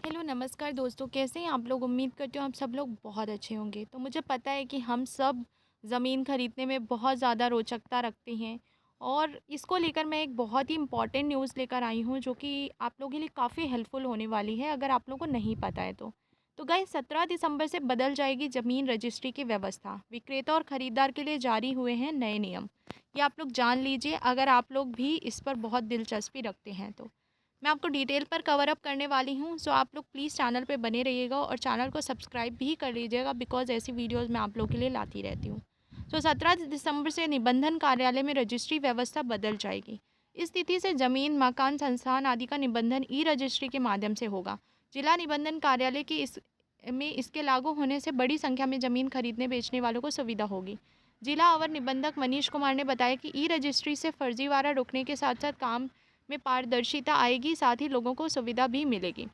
Hello नमस्कार दोस्तों, कैसे हैं आप लोग। उम्मीद करती हूँ आप सब लोग बहुत अच्छे होंगे। तो मुझे पता है कि हम सब ज़मीन खरीदने में बहुत ज़्यादा रोचकता रखते हैं और इसको लेकर मैं एक बहुत ही इम्पॉर्टेंट न्यूज़ लेकर आई हूँ जो कि आप लोगों के लिए काफ़ी हेल्पफुल होने वाली है अगर आप लोगों को नहीं पता है तो गाइस 17 दिसंबर से बदल जाएगी ज़मीन रजिस्ट्री की व्यवस्था। विक्रेता और ख़रीदार के लिए जारी हुए हैं नए नियम। ये आप लोग जान लीजिए अगर आप लोग भी इस पर बहुत दिलचस्पी रखते हैं तो। मैं आपको डिटेल पर कवर अप करने वाली हूँ, सो आप लोग प्लीज़ चैनल पे बने रहिएगा और चैनल को सब्सक्राइब भी कर लीजिएगा बिकॉज़ ऐसी वीडियोज़ मैं आप लोगों के लिए लाती रहती हूँ। सो 17 दिसंबर से निबंधन कार्यालय में रजिस्ट्री व्यवस्था बदल जाएगी। इस तिथि से ज़मीन, मकान, संस्थान आदि का निबंधन ई रजिस्ट्री के माध्यम से होगा। जिला निबंधन कार्यालय की इसके लागू होने से बड़ी संख्या में ज़मीन खरीदने बेचने वालों को सुविधा होगी। जिला अवर निबंधक मनीष कुमार ने बताया कि ई रजिस्ट्री से फर्जीवाड़ा रोकने के साथ साथ काम में पारदर्शिता आएगी, साथ ही लोगों को सुविधा भी मिलेगी।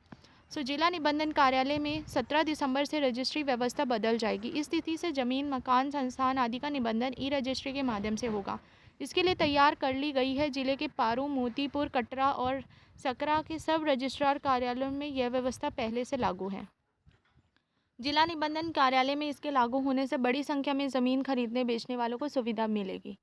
सो जिला निबंधन कार्यालय में 17 दिसंबर से रजिस्ट्री व्यवस्था बदल जाएगी। इस तिथि से जमीन, मकान, संस्थान आदि का निबंधन ई रजिस्ट्री के माध्यम से होगा। इसके लिए तैयार कर ली गई है। जिले के पारू, मोतीपुर, कटरा और सकरा के सब रजिस्ट्रार कार्यालयों में यह व्यवस्था पहले से लागू है। जिला निबंधन कार्यालय में इसके लागू होने से बड़ी संख्या में ज़मीन खरीदने बेचने वालों को सुविधा मिलेगी।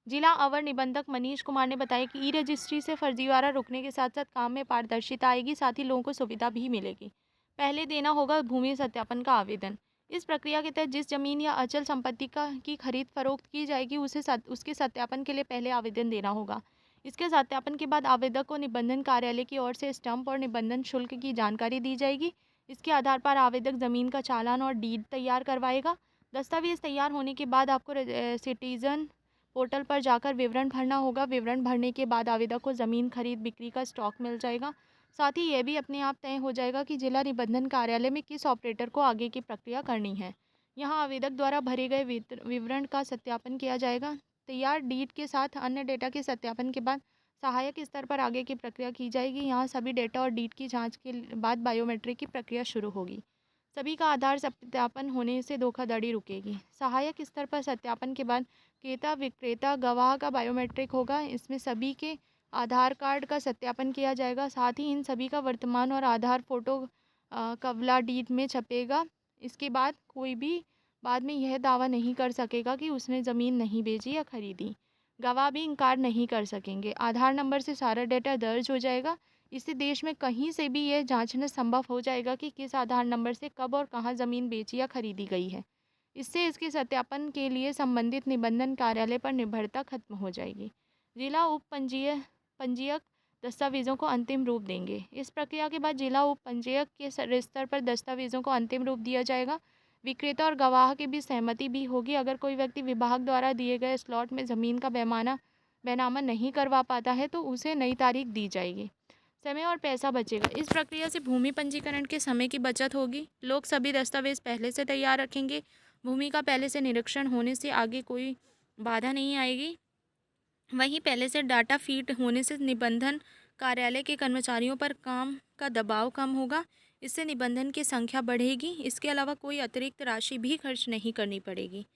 जिला अवर निबंधक मनीष कुमार ने बताया कि ई रजिस्ट्री से फर्जीवाड़ा रुकने के साथ साथ काम में पारदर्शिता आएगी, साथ ही लोगों को सुविधा भी मिलेगी। पहले देना होगा भूमि सत्यापन का आवेदन। इस प्रक्रिया के तहत जिस जमीन या अचल संपत्ति का की खरीद फरोख्त की जाएगी उसके सत्यापन के लिए पहले आवेदन देना होगा। इसके सत्यापन के बाद आवेदक को निबंधन कार्यालय की ओर से स्टंप और निबंधन शुल्क की जानकारी दी जाएगी। इसके आधार पर आवेदक ज़मीन का चालान और डीड तैयार करवाएगा। दस्तावेज तैयार होने के बाद आपको सिटीजन पोर्टल पर जाकर विवरण भरना होगा। विवरण भरने के बाद आवेदक को ज़मीन खरीद बिक्री का स्टॉक मिल जाएगा। साथ ही यह भी अपने आप तय हो जाएगा कि जिला निबंधन कार्यालय में किस ऑपरेटर को आगे की प्रक्रिया करनी है। यहाँ आवेदक द्वारा भरे गए विवरण का सत्यापन किया जाएगा। तैयार डीड के साथ अन्य डेटा के सत्यापन के बाद सहायक स्तर पर आगे की प्रक्रिया की जाएगी। यहाँ सभी डेटा और डीड की जाँच के बाद बायोमेट्रिक की प्रक्रिया शुरू होगी। सभी का आधार सत्यापन होने से धोखाधड़ी रुकेगी। सहायक स्तर पर सत्यापन के बाद क्रेता, विक्रेता, गवाह का बायोमेट्रिक होगा। इसमें सभी के आधार कार्ड का सत्यापन किया जाएगा। साथ ही इन सभी का वर्तमान और आधार फ़ोटो कवला डीड में छपेगा। इसके बाद कोई भी बाद में यह दावा नहीं कर सकेगा कि उसने ज़मीन नहीं बेची या खरीदी। गवाह भी इनकार नहीं कर सकेंगे। आधार नंबर से सारा डेटा दर्ज हो जाएगा। इससे देश में कहीं से भी यह जांचना संभव हो जाएगा कि किस आधार नंबर से कब और कहां ज़मीन बेची या खरीदी गई है। इससे इसके सत्यापन के लिए संबंधित निबंधन कार्यालय पर निर्भरता खत्म हो जाएगी। जिला उप पंजीयक दस्तावेजों को अंतिम रूप देंगे। इस प्रक्रिया के बाद जिला उप पंजीयक के स्तर पर दस्तावेजों को अंतिम रूप दिया जाएगा। विक्रेता और गवाह की भी सहमति भी होगी। अगर कोई व्यक्ति विभाग द्वारा दिए गए स्लॉट में ज़मीन का बैनामा नहीं करवा पाता है तो उसे नई तारीख दी जाएगी। समय और पैसा बचेगा। इस प्रक्रिया से भूमि पंजीकरण के समय की बचत होगी। लोग सभी दस्तावेज पहले से तैयार रखेंगे। भूमि का पहले से निरीक्षण होने से आगे कोई बाधा नहीं आएगी। वहीं पहले से डाटा फीड होने से निबंधन कार्यालय के कर्मचारियों पर काम का दबाव कम होगा। इससे निबंधन की संख्या बढ़ेगी। इसके अलावा कोई अतिरिक्त राशि भी खर्च नहीं करनी पड़ेगी।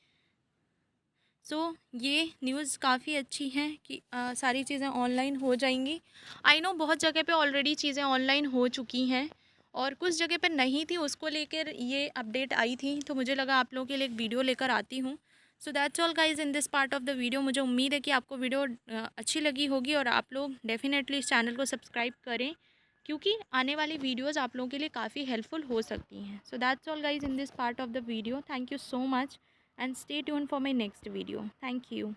ये न्यूज़ काफ़ी अच्छी है कि सारी चीज़ें ऑनलाइन हो जाएंगी। आई नो बहुत जगह पे ऑलरेडी चीज़ें ऑनलाइन हो चुकी हैं और कुछ जगह पे नहीं थी, उसको लेकर ये अपडेट आई थी, तो मुझे लगा आप लोगों के लिए एक वीडियो लेकर आती हूँ। So that's all guys in this part of the video. मुझे उम्मीद है कि आपको वीडियो अच्छी लगी होगी और आप लोग डेफिनेटली इस चैनल को सब्सक्राइब करें क्योंकि आने वाली वीडियोज़ आप लोगों के लिए काफ़ी हेल्पफुल हो सकती हैं। So that's all guys in this part of the video. Thank you so much and stay tuned for my next video. Thank you.